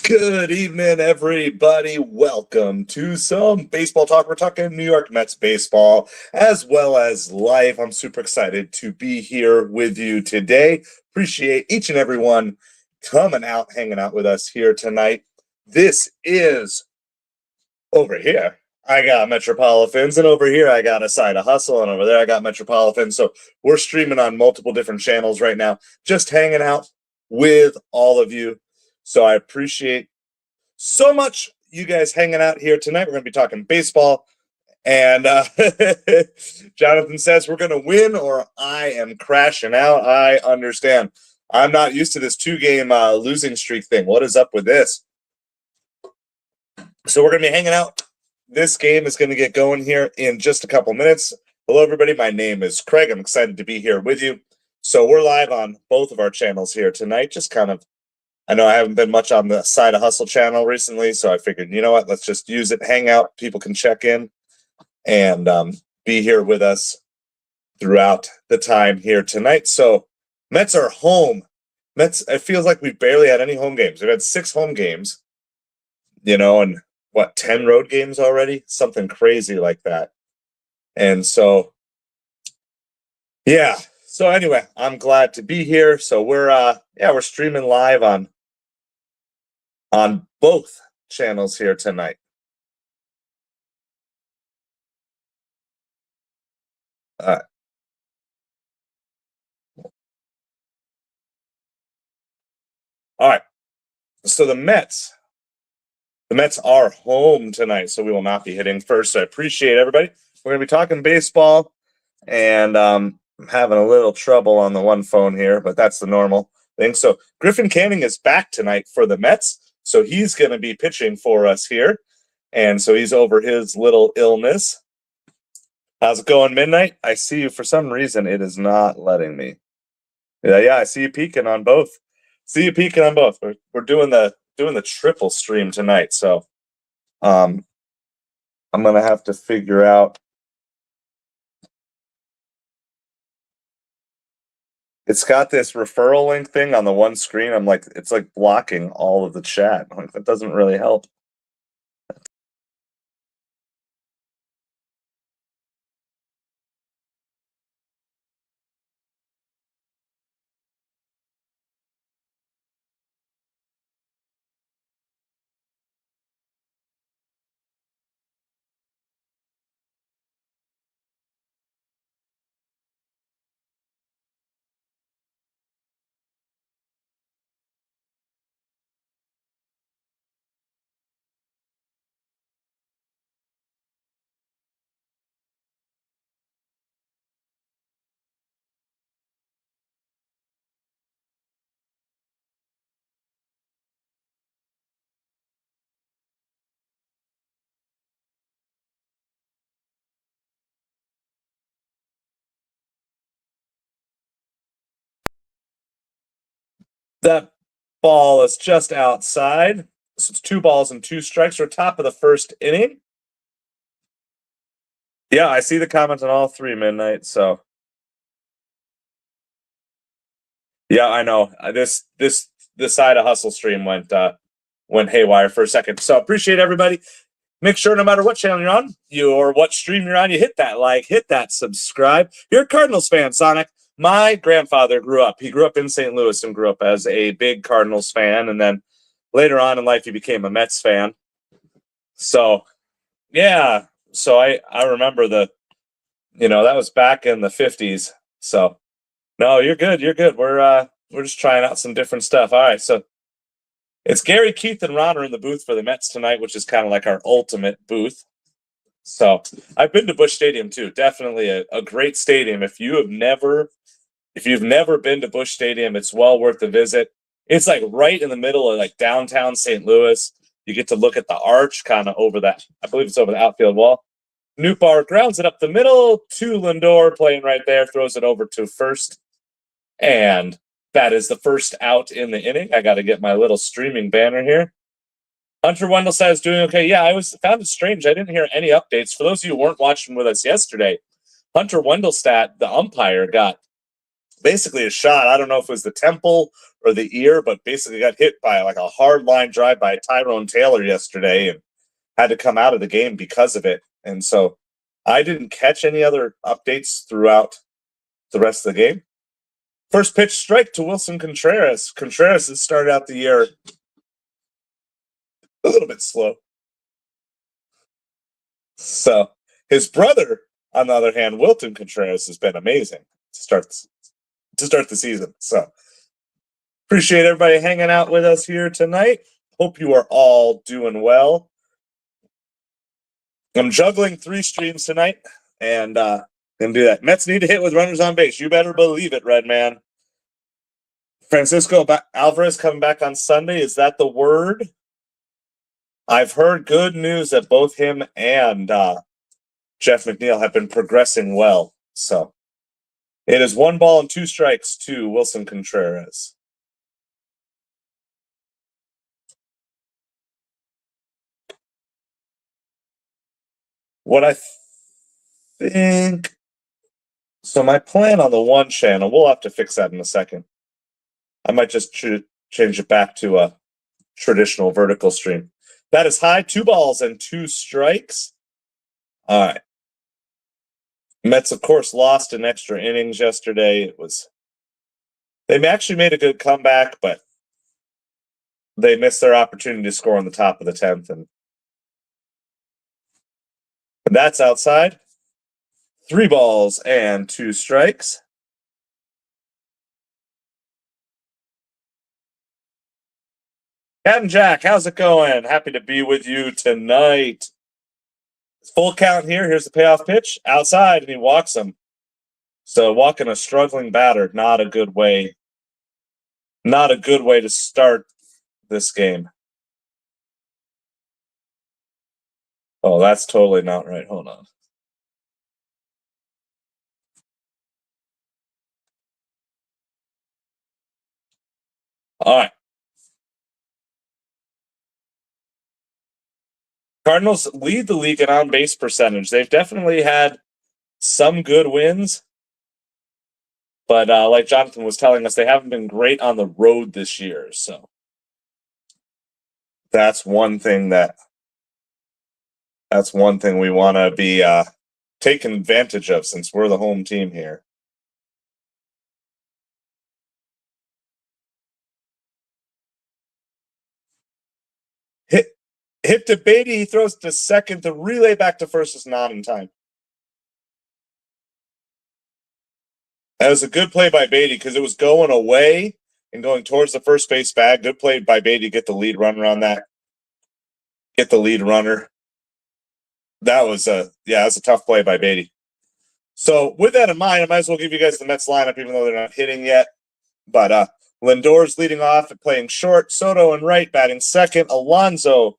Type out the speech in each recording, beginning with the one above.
Good evening, everybody. Welcome to some baseball talk. We're talking New York Mets baseball as well as life. I'm super excited to be here with you today. Appreciate each and every one coming out, hanging out with us here tonight. This is over here. I got Metropolitans, and over here I got a side of hustle, and over there I got Metropolitans. So we're streaming on multiple different channels right now, just hanging out with all of you. So I appreciate so much you guys hanging out here tonight. We're going to be talking baseball. And Jonathan says we're going to win or I am crashing out. I understand. I'm not used to this two-game losing streak thing. What is up with this? So we're going to be hanging out. This game is going to get going here in just a couple minutes. Hello, everybody. My name is Craig. I'm excited to be here with you. So we're live on both of our channels here tonight. Just kind of, I know I haven't been much on the Side of Hustle channel recently, so I figured, you know what, let's just use it, hang out. People can check in and be here with us throughout the time here tonight. So Mets are home. Mets, it feels like we've barely had any home games. We've had 6 home games, and 10 road games already? Something crazy like that. And so, yeah. So anyway, I'm glad to be here. So we're streaming live on both channels here tonight. All right. So the Mets are home tonight, so we will not be hitting first. So I appreciate everybody. We're going to be talking baseball, and I'm having a little trouble on the one phone here, but that's the normal thing. So Griffin Canning is back tonight for the Mets, so he's going to be pitching for us here, and so he's over his little illness. How's it going, Midnight? I see you. For some reason, it is not letting me. Yeah, I see you peeking on both. We're doing the triple stream tonight, so I'm gonna have to figure out. It's got this referral link thing on the one screen. It's like blocking all of the chat. That doesn't really help. That ball is just outside. So it's 2 balls and 2 strikes. We're top of the first inning. Yeah, I see the comments on all 3, Midnight. So yeah, I know. This Side of Hustle stream went haywire for a second. So appreciate everybody. Make sure no matter what channel you're on, or what stream you're on, you hit that like, hit that subscribe. You're a Cardinals fan, Sonic. My grandfather grew up in St. Louis and grew up as a big Cardinals fan. And then later on in life, he became a Mets fan. So, yeah. So I remember that was back in the 50s. So, no, you're good. We're just trying out some different stuff. All right. So it's Gary, Keith, and Ron are in the booth for the Mets tonight, which is kind of like our ultimate booth. So I've been to Busch Stadium too. Definitely a great stadium. If you've never been to Busch Stadium, it's well worth the visit. It's like right in the middle of like downtown St. Louis. You get to look at the arch kind of over that. I believe it's over the outfield wall. Newbar grounds it up the middle to Lindor, playing right there, throws it over to first. And that is the first out in the inning. I got to get my little streaming banner here. Hunter Wendell says doing okay. Yeah, I found it strange. I didn't hear any updates. For those of you who weren't watching with us yesterday, Hunter Wendelstadt, the umpire, got basically a shot. I don't know if it was the temple or the ear, but basically got hit by like a hard line drive by Tyrone Taylor yesterday and had to come out of the game because of it. And so I didn't catch any other updates throughout the rest of the game. First pitch strike to Wilson Contreras. Contreras has started out the year a little bit slow. So his brother, on the other hand, Wilton Contreras, has been amazing to start the season. So appreciate everybody hanging out with us here tonight. Hope you are all doing well. I'm juggling 3 streams tonight, and gonna do that. Mets need to hit with runners on base. You better believe it, Red Man. Francisco Alvarez coming back on Sunday. Is that the word? I've heard good news that both him and Jeff McNeil have been progressing well. So it is 1 ball and 2 strikes to Wilson Contreras. What I think. So my plan on the one channel, we'll have to fix that in a second. I might just change it back to a traditional vertical stream. That is high. 2 balls and 2 strikes. All right. Mets, of course, lost in extra innings yesterday. They actually made a good comeback, but they missed their opportunity to score on the top of the 10th, and that's outside. 3 balls and 2 strikes. Captain Jack, how's it going? Happy to be with you tonight. Full count here. Here's the payoff pitch. Outside, and he walks him. So walking a struggling batter, not a good way. Not a good way to start this game. Oh, that's totally not right. Hold on. All right. Cardinals lead the league in on-base percentage. They've definitely had some good wins, but like Jonathan was telling us, they haven't been great on the road this year. So that's one thing we want to be taking advantage of since we're the home team here. Hit to Beatty, he throws to second. The relay back to first is not in time. That was a good play by Beatty because it was going away and going towards the first base bag. Good play by Beatty to get the lead runner on that. Get the lead runner. That was a tough play by Beatty. So with that in mind, I might as well give you guys the Mets lineup, even though they're not hitting yet. But Lindor's leading off and playing short. Soto and right batting second. Alonso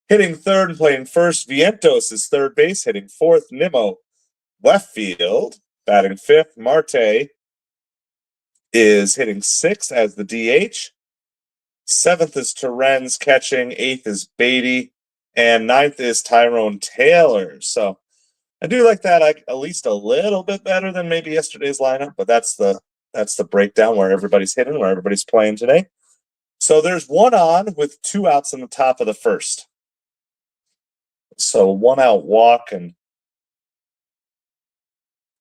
hitting third and playing first. Vientos is third base, hitting fourth. Nimmo left field, batting fifth. Marte is hitting sixth as the DH. Seventh is Terrens catching. Eighth is Beatty. And ninth is Tyrone Taylor. So I do like that at least a little bit better than maybe yesterday's lineup, but that's the breakdown where everybody's hitting, where everybody's playing today. So there's 1 on with 2 outs in the top of the first. So 1 out walk, and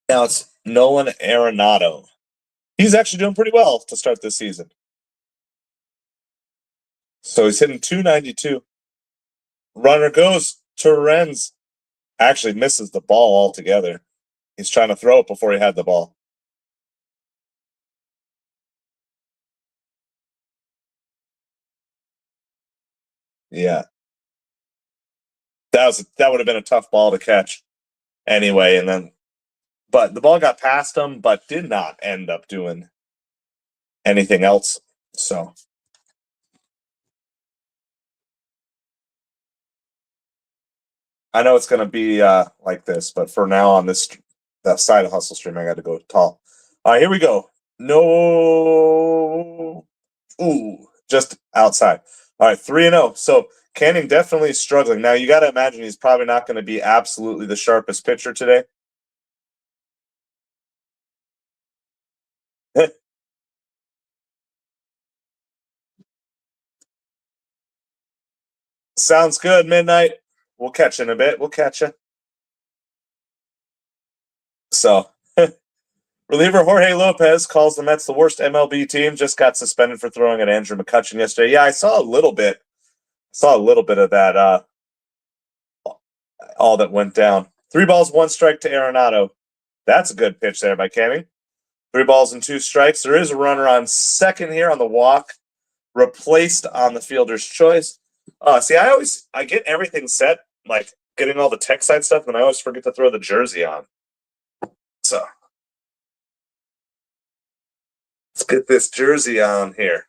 now it's Nolan Arenado. He's actually doing pretty well to start this season. So he's hitting .292. Runner goes. Terrens actually misses the ball altogether. He's trying to throw it before he had the ball. Yeah. That would have been a tough ball to catch anyway, but the ball got past him, but did not end up doing anything else. So I know it's going to be like this, but for now on that side of Hustle Stream, I got to go tall. All right, here we go. No. Ooh, just outside. All right, 3-0. So Canning definitely is struggling. Now, you got to imagine he's probably not going to be absolutely the sharpest pitcher today. Sounds good, Midnight. We'll catch you in a bit. We'll catch you. So, reliever Jorge Lopez calls the Mets the worst MLB team. Just got suspended for throwing at Andrew McCutchen yesterday. Yeah, I saw a little bit. Of that. All that went down. 3 balls, 1 strike to Arenado. That's a good pitch there by Cammy. 3 balls and 2 strikes. There is a runner on second here on the walk, replaced on the fielder's choice. See, I get everything set, like getting all the tech side stuff, and I always forget to throw the jersey on. So let's get this jersey on here.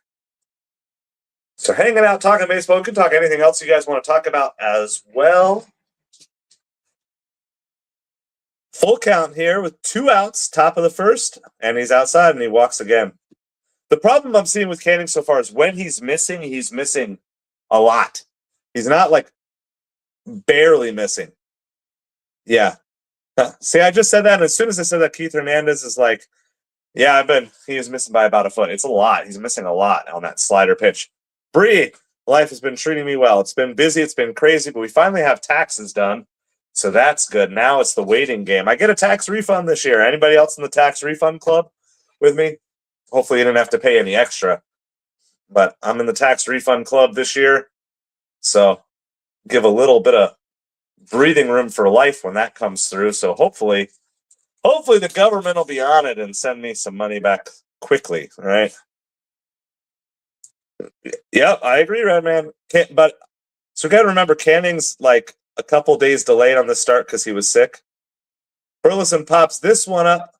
So hanging out, talking baseball. We can talk anything else you guys want to talk about as well. Full count here with 2 outs, top of the first, and he's outside and he walks again. The problem I'm seeing with Canning so far is when he's missing a lot. He's not like barely missing. Yeah. See, I just said that, and as soon as I said that, Keith Hernandez is like, yeah, he is missing by about a foot. It's a lot. He's missing a lot on that slider pitch. Bree, life has been treating me well. It's been busy. It's been crazy, but we finally have taxes done. So that's good. Now it's the waiting game. I get a tax refund this year. Anybody else in the tax refund club with me? Hopefully you didn't have to pay any extra. But I'm in the tax refund club this year. So give a little bit of breathing room for life when that comes through. So hopefully the government will be on it and send me some money back quickly, right? Yep, I agree, Redman. But so we got to remember, Canning's like a couple days delayed on the start because he was sick. Burleson pops this one up.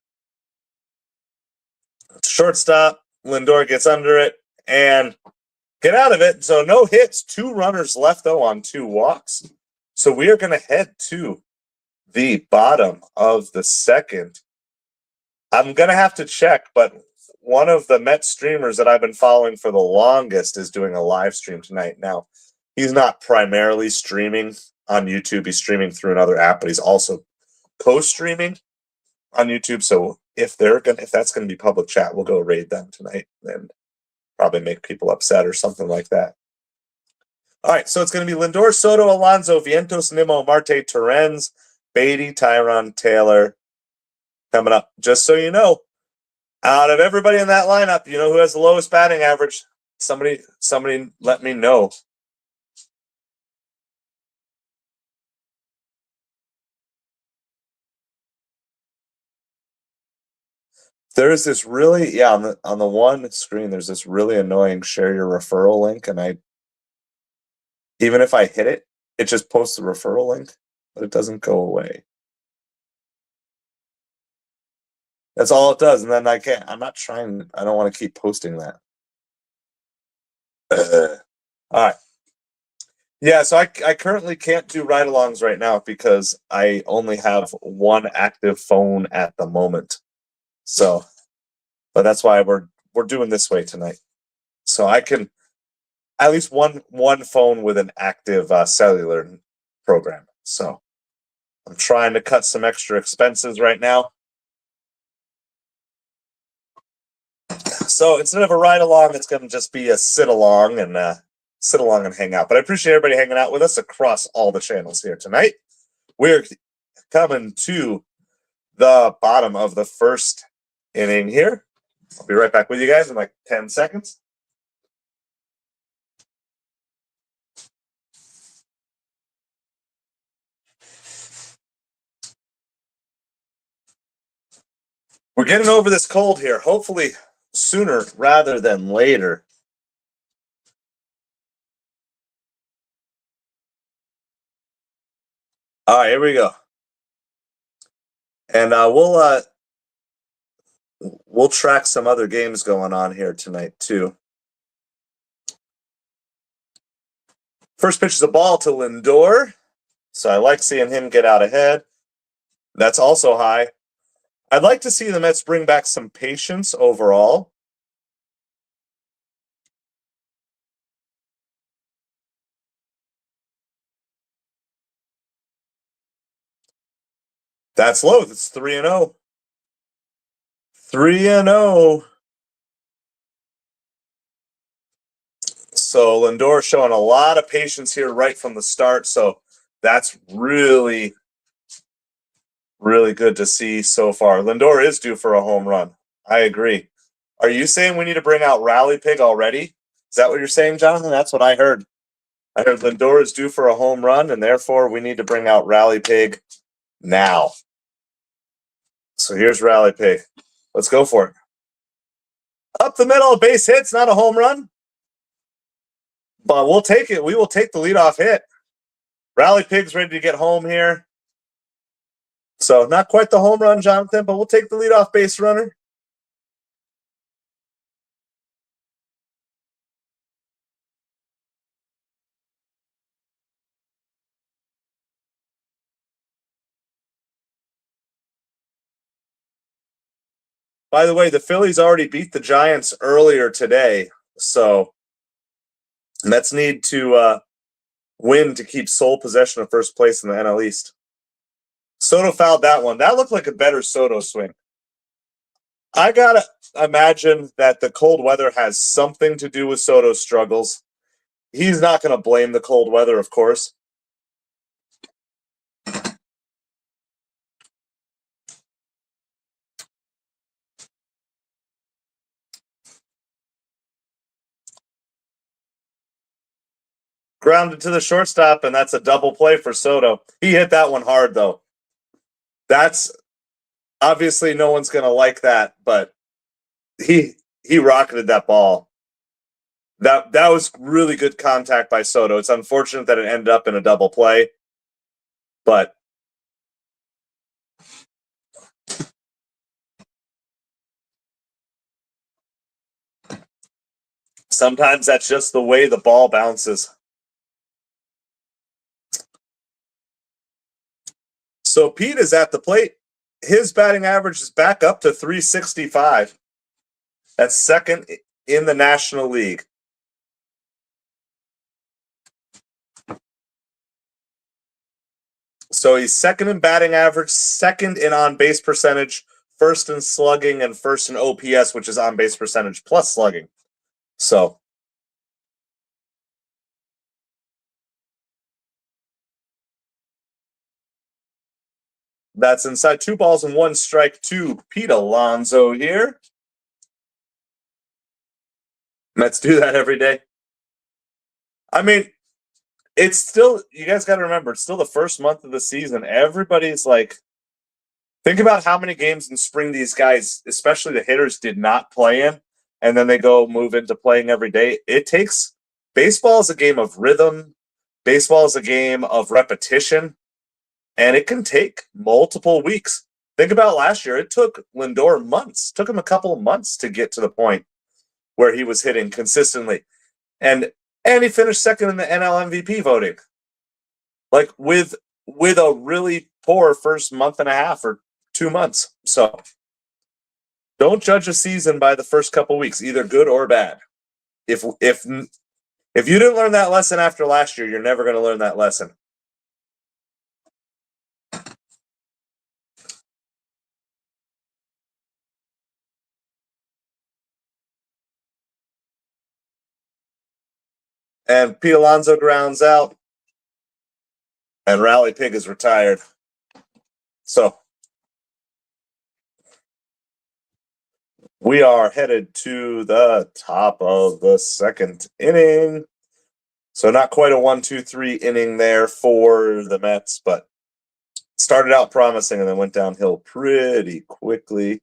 Shortstop. Lindor gets under it and get out of it. So no hits. 2 runners left, though, on 2 walks. So we are going to head to the bottom of the second. I'm going to have to check, but one of the Met streamers that I've been following for the longest is doing a live stream tonight. Now, he's not primarily streaming on YouTube. He's streaming through another app, but he's also co-streaming on YouTube. So if that's going to be public chat, we'll go raid them tonight and probably make people upset or something like that. All right, so it's going to be Lindor, Soto, Alonso, Vientos, Nimmo, Marte, Torrens, Beatty, Tyron, Taylor coming up. Just so you know, out of everybody in that lineup, you know who has the lowest batting average? Somebody let me know. There is this really, on the one screen, there's this really annoying share your referral link, and even if I hit it, it just posts the referral link, but it doesn't go away. That's all it does, and then I don't want to keep posting that. All right. Yeah, so I currently can't do ride-alongs right now because I only have one active phone at the moment. So, but that's why we're doing this way tonight. So I can at least one phone with an active cellular program. So I'm trying to cut some extra expenses right now. So instead of a ride along, it's going to just be a sit along and hang out. But I appreciate everybody hanging out with us across all the channels here tonight. We're coming to the bottom of the first inning here. I'll be right back with you guys in like 10 seconds. We're getting over this cold here, hopefully sooner rather than later. All right, here we go. And we'll track some other games going on here tonight too. First pitch is a ball to Lindor. So I like seeing him get out ahead. That's also high. I'd like to see the Mets bring back some patience overall. That's low. That's 3-0. 3-0. So Lindor showing a lot of patience here right from the start. So that's really, really good to see so far. Lindor is due for a home run. I agree. Are you saying we need to bring out Rally Pig already? Is that what you're saying, Jonathan? That's what I heard. I heard Lindor is due for a home run, and therefore we need to bring out Rally Pig now. So here's Rally Pig. Let's go for it. Up the middle, base hits, not a home run. But we'll take it. We will take the leadoff hit. Rally Pig's ready to get home here. So not quite the home run, Jonathan, but we'll take the leadoff base runner. By the way, the Phillies already beat the Giants earlier today. So Mets need to win to keep sole possession of first place in the NL East. Soto fouled that one. That looked like a better Soto swing. I gotta imagine that the cold weather has something to do with Soto's struggles. He's not going to blame the cold weather, of course. Grounded to the shortstop, and that's a double play for Soto. He hit that one hard, though. That's obviously no one's going to like that, but he rocketed that ball. That was really good contact by Soto. It's unfortunate that it ended up in a double play, but sometimes that's just the way the ball bounces. So Pete is at the plate. His batting average is back up to 365. That's second in the National League. So he's second in batting average, second in on-base percentage, first in slugging, and first in OPS, which is on-base percentage plus slugging. So that's inside. 2 balls and 1 strike to Pete Alonso here. Mets do that every day. I mean, it's still, you guys got to remember, it's still the first month of the season. Everybody's like, think about how many games in spring these guys, especially the hitters, did not play in, and then they go move into playing every day. It takes, baseball is a game of rhythm. Baseball is a game of repetition, and it can take multiple weeks. Think about last year. It took Lindor months. It took him a couple of months to get to the point where he was hitting consistently. And he finished second in the NL MVP voting. Like with a really poor first month and a half or 2 months. So don't judge a season by the first couple weeks, either good or bad. If you didn't learn that lesson after last year, you're never going to learn that lesson. And Pete Alonso grounds out, and Rally Pig is retired. So we are headed to the top of the second inning. So not quite a 1-2-3 inning there for the Mets, but started out promising and then went downhill pretty quickly.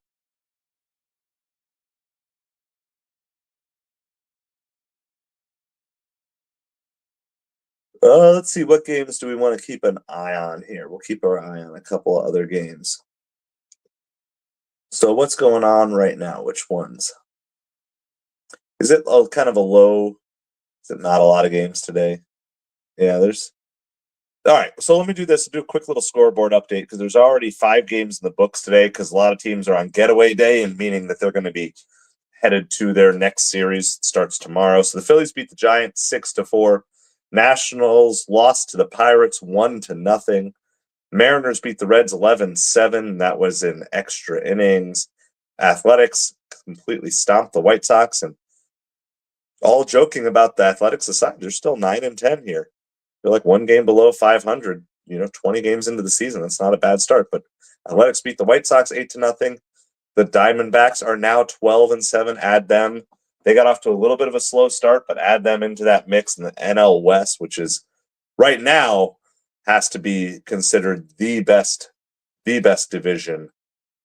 Let's see, what games do we want to keep an eye on here? We'll keep our eye on a couple of other games. So what's going on right now? Which ones? Is it kind of a low? Is it not a lot of games today? Yeah, there's. All right, so let me do this. Do a quick little scoreboard update because there's already 5 games in the books today because a lot of teams are on getaway day, and meaning that they're going to be headed to their next series. It starts tomorrow. So the Phillies beat the Giants 6-4. Nationals lost to the Pirates 1-0. Mariners beat the Reds 11-7. That was in extra innings. Athletics completely stomped the White Sox, and all joking about the Athletics aside, they're still 9-10 here. They're like one game below 500. 20 games into the season. That's not a bad start. But Athletics beat the White Sox 8-0. The Diamondbacks are now 12-7. Add them. They got off to a little bit of a slow start, but add them into that mix in the NL West, which is right now has to be considered the best division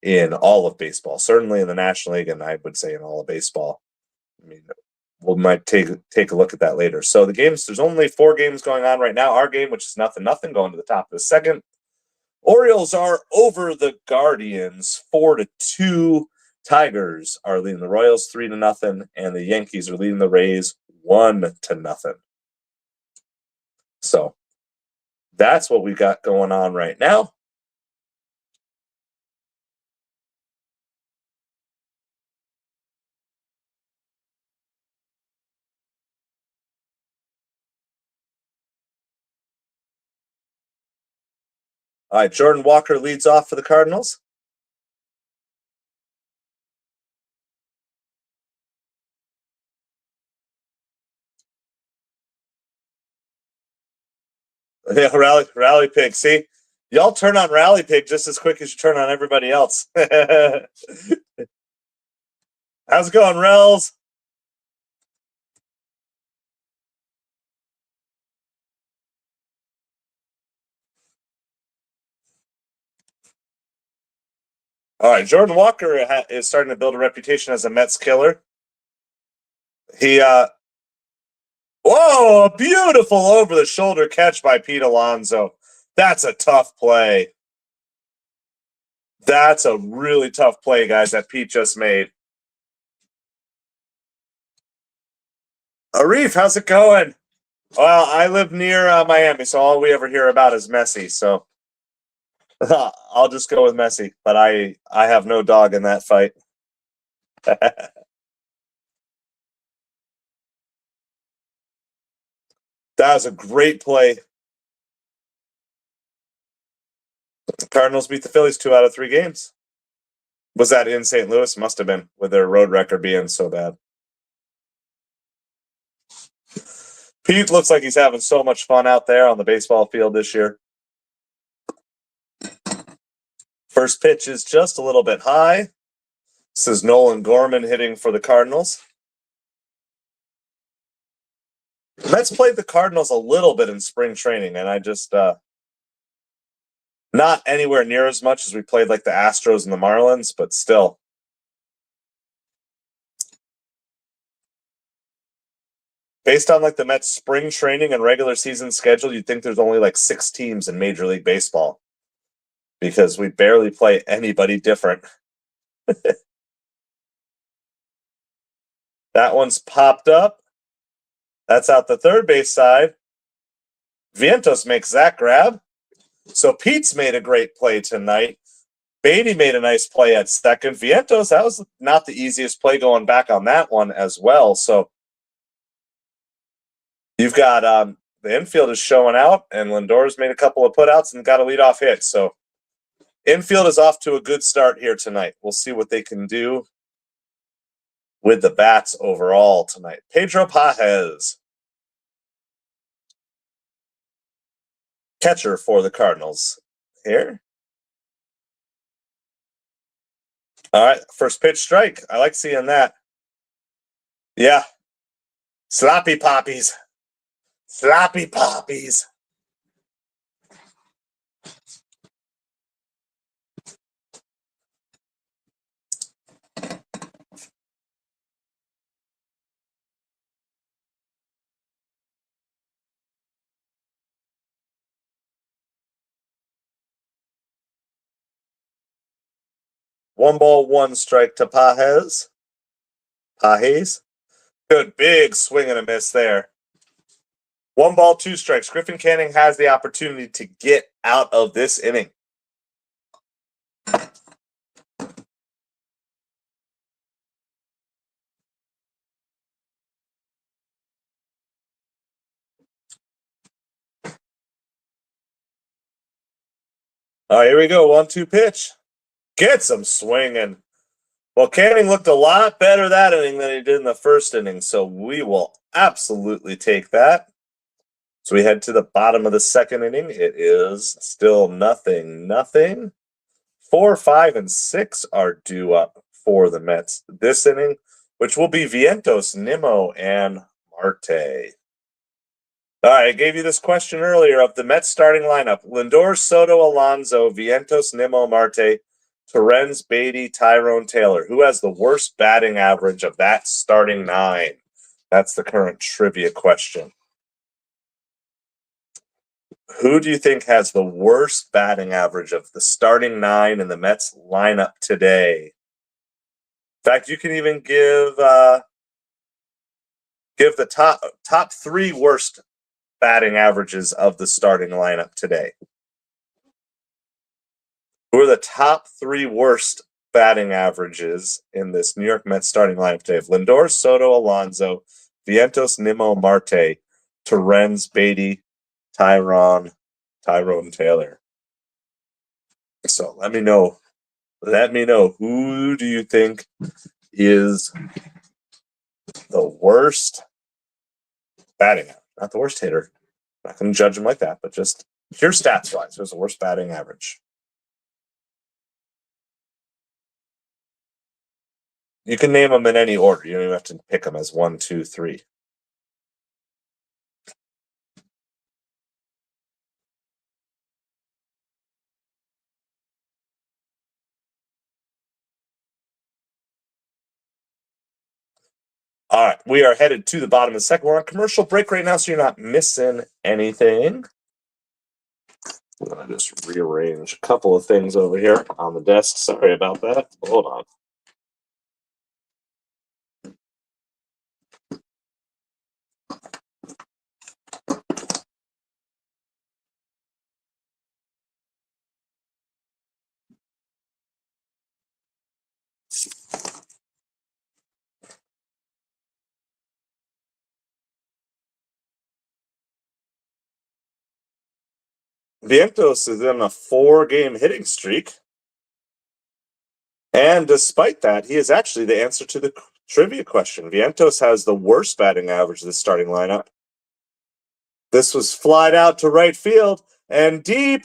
in all of baseball. Certainly in the National League, and I would say in all of baseball. I mean, we might take a look at that later. So the games, there's only 4 games going on right now. Our game, which is 0-0, going to the top of the second. Orioles are over the Guardians 4-2. Tigers are leading the Royals 3-0, and the Yankees are leading the Rays 1-0. So that's what we got going on right now. All right, Jordan Walker leads off for the Cardinals. Yeah, Rally Pig. See, y'all turn on Rally Pig just as quick as you turn on everybody else. How's it going, Rels? All right, Jordan Walker is starting to build a reputation as a Mets killer. He, whoa, a beautiful over-the-shoulder catch by Pete Alonso. That's a tough play. That's a really tough play, guys, that Pete just made. Arif, how's it going? Well, I live near Miami, so all we ever hear about is Messi. So I'll just go with Messi, but I have no dog in that fight. That was a great play. The Cardinals beat the Phillies 2 out of 3 games. Was that in St. Louis? Must have been, with their road record being so bad. Pete looks like he's having so much fun out there on the baseball field this year. First pitch is just a little bit high. This is Nolan Gorman hitting for the Cardinals. The Mets played the Cardinals a little bit in spring training, and I just not anywhere near as much as we played like the Astros and the Marlins, but still. Based on like the Mets spring training and regular season schedule, you'd think there's only like 6 teams in Major League Baseball because we barely play anybody different. That one's popped up. That's out the third base side. Vientos makes that grab. So Pete's made a great play tonight. Beatty made a nice play at second. Vientos, that was not the easiest play going back on that one as well. So you've got the infield is showing out, and Lindor's made a couple of putouts and got a leadoff hit. So infield is off to a good start here tonight. We'll see what they can do with the bats overall tonight. Pedro Pajes, catcher for the Cardinals here. All right, first pitch strike. I like seeing that. Yeah. Sloppy poppies. Sloppy poppies. One ball, one strike to Pajes. Pajes. Good big swing and a miss there. 1 ball, 2 strikes. Griffin Canning has the opportunity to get out of this inning. All right, here we go. 1-2 pitch. Gets him swinging. Well, Canning looked a lot better that inning than he did in the first inning, so we will absolutely take that. So we head to the bottom of the second inning. It is still 0-0. 4, 5, and 6 are due up for the Mets this inning, which will be Vientos, Nimmo, and Marte. All right, I gave you this question earlier of the Mets starting lineup: Lindor, Soto, Alonso, Vientos, Nimmo, Marte, Torrens, Beatty, Tyrone Taylor. Who has the worst batting average of that starting 9? That's the current trivia question. Who do you think has the worst batting average of the starting 9 in the Mets lineup today? In fact, you can even give the top 3 worst batting averages of the starting lineup today. Who are the top 3 worst batting averages in this New York Mets starting lineup today? Lindor, Soto, Alonso, Vientos, Nimmo, Marte, Torrens, Beatty, Tyrone Taylor. So let me know. Who do you think is the worst batting average? Not the worst hitter. I'm not going to judge him like that, but just pure stats wise, who's the worst batting average? You can name them in any order. You don't even have to pick them as 1, 2, 3. All right, we are headed to the bottom of the second. We're on commercial break right now, so you're not missing anything. I'm going to just rearrange a couple of things over here on the desk. Sorry about that. Hold on. Vientos is in a 4-game hitting streak. And despite that, he is actually the answer to the trivia question. Vientos has the worst batting average of the starting lineup. This was flied out to right field and deep.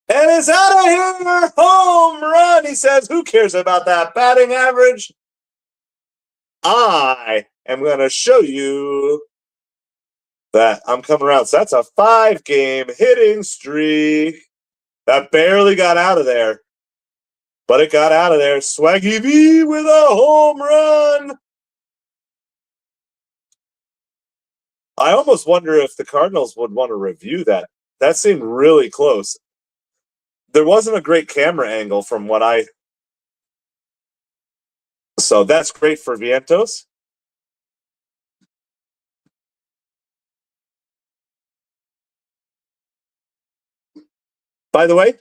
And it's out of here. Home run. He says, who cares about that batting average? I am going to show you that I'm coming around. So that's a 5-game hitting streak that barely got out of there. But it got out of there. Swaggy V with a home run. I almost wonder if the Cardinals would want to review that. That seemed really close. There wasn't a great camera angle from what I... So that's great for Vientos. By the way,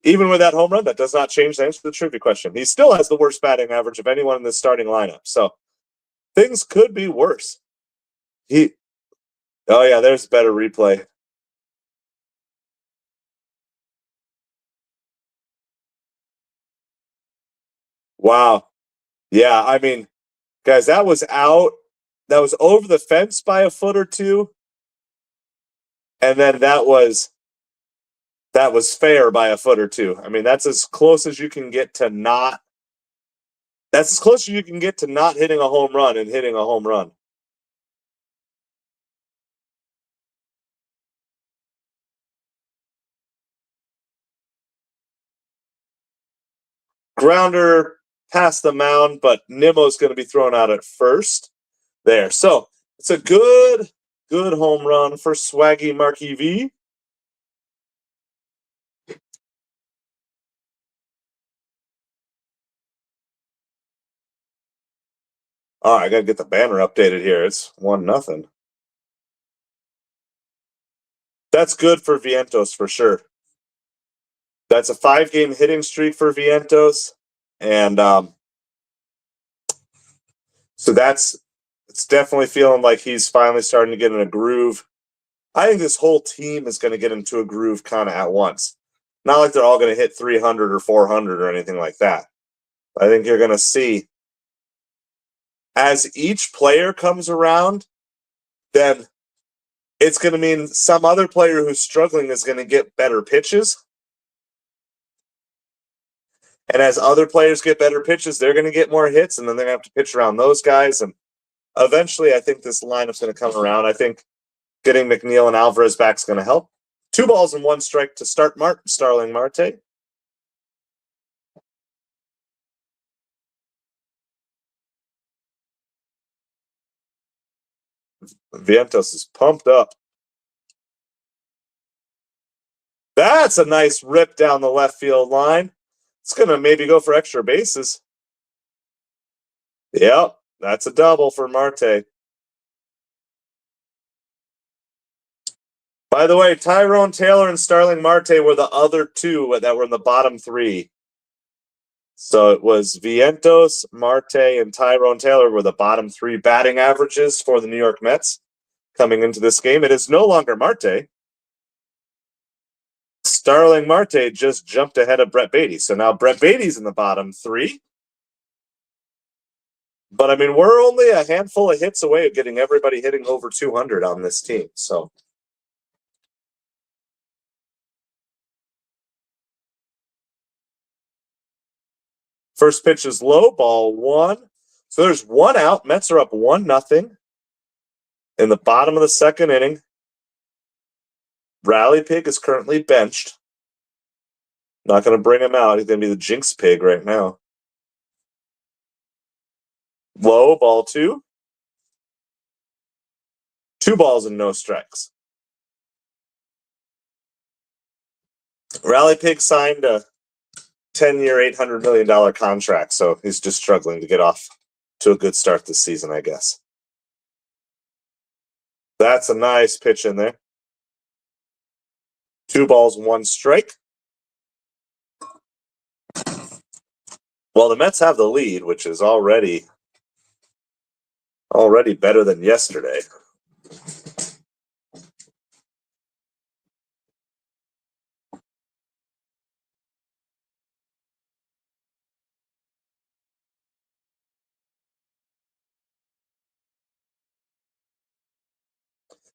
even with that home run, that does not change the answer to the trivia question. He still has the worst batting average of anyone in the starting lineup. So things could be worse. Oh, yeah, there's a better replay. Wow. Yeah, I mean, guys, that was out. That was over the fence by a foot or two. And then that was fair by a foot or two. I mean, that's as close as you can get to not. That's as close as you can get to not hitting a home run and hitting a home run. Grounder past the mound, but Nimmo's going to be thrown out at first. There. So it's a good home run for Swaggy Marky V. All right, I got to get the banner updated here. It's 1-0. That's good for Vientos for sure. That's a 5-game hitting streak for Vientos. And so it's definitely feeling like he's finally starting to get in a groove. I think this whole team is going to get into a groove kind of at once. Not like they're all going to hit 300 or 400 or anything like that. I think you're going to see as each player comes around, then it's going to mean some other player who's struggling is going to get better pitches. And as other players get better pitches, they're going to get more hits, and then they're going to have to pitch around those guys. And eventually, I think this lineup's going to come around. I think getting McNeil and Alvarez back is going to help. 2 balls and 1 strike to start Starling Marte. Vientos is pumped up. That's a nice rip down the left field line. It's going to maybe go for extra bases. Yep, that's a double for Marte. By the way, Tyrone Taylor and Starling Marte were the other 2 that were in the bottom 3. So it was Vientos, Marte, and Tyrone Taylor were the bottom 3 batting averages for the New York Mets coming into this game. It is no longer Marte. Starling Marte just jumped ahead of Brett Beatty. So now Brett Beatty's in the bottom 3. But, I mean, we're only a handful of hits away of getting everybody hitting over 200 on this team. So first pitch is low, ball 1. So there's 1 out. Mets are up 1-0 in the bottom of the 2nd inning. Rally Pig is currently benched. Not going to bring him out. He's going to be the Jinx Pig right now. Low, ball 2. 2 balls and no strikes. Rally Pig signed a 10-year, $800 million contract, so he's just struggling to get off to a good start this season, I guess. That's a nice pitch in there. 2 balls, 1 strike. Well, the Mets have the lead, which is already better than yesterday.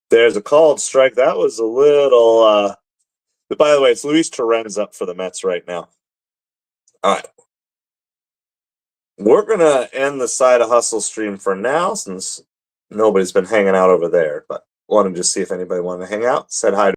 There's a called strike. That was a little by the way, it's Luis Torrens up for the Mets right now. All right. We're going to end the Side of Hustle stream for now since nobody's been hanging out over there. But wanted to just see if anybody wanted to hang out. Said hi to